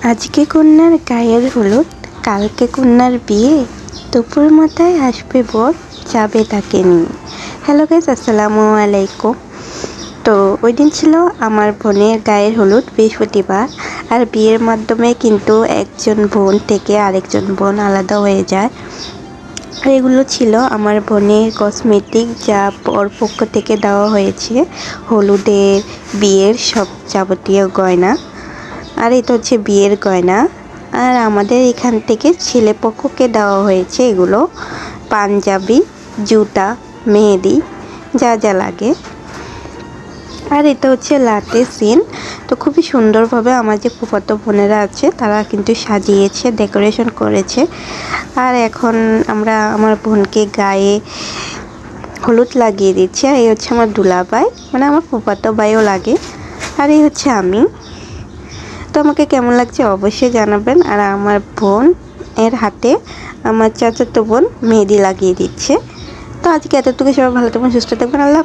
আজকে কন্যার গায়ের হলুদ, কালকে কন্যার বিয়ে, দুপুর মাথায় আসবে বর, যাবে তাকে নিয়ে। হ্যালো গাইস, আসসালামু আলাইকুম। তো ওই দিন ছিল আমার বোনের গায়ের হলুদ, বৃহস্পতিবার। আর বিয়ের মাধ্যমে কিন্তু একজন বোন থেকে আরেকজন বোন আলাদা হয়ে যায়। আর এগুলো ছিল আমার বোনের কসমেটিক, যা বর পক্ষ থেকে দেওয়া হয়েছে, হলুদের, বিয়ের সব যাবতীয় গয়না। আর এটা হচ্ছে বিয়ের গয়না। আর আমাদের এখান থেকে ছেলে পক্ষকে দেওয়া হয়েছে এগুলো, পাঞ্জাবি, জুতা, মেহেদি, যা যা লাগে। আর এটা হচ্ছে লাটে সিন। তো খুবই সুন্দরভাবে আমার যে ফুফাতো বোনেরা আছে তারা কিন্তু সাজিয়েছে, ডেকোরেশন করেছে। আর এখন আমরা আমার বোনকে গায়ে হলুদ লাগিয়ে দিচ্ছি। আর এই হচ্ছে আমার দুলাভাই, মানে আমার ফুফাতো ভাইও লাগে। আর এই হচ্ছে আমি। তো আমাকে কেমন লাগছে অবশ্যই জানাবেন। আর আমার বোন এর হাতে আমার চাচাতো বোন মেহেদি লাগিয়ে দিচ্ছে। তো আজকে এতটুকু, সবাই ভালো থাকবেন, সুস্থ থাকবেন, আল্লাহ।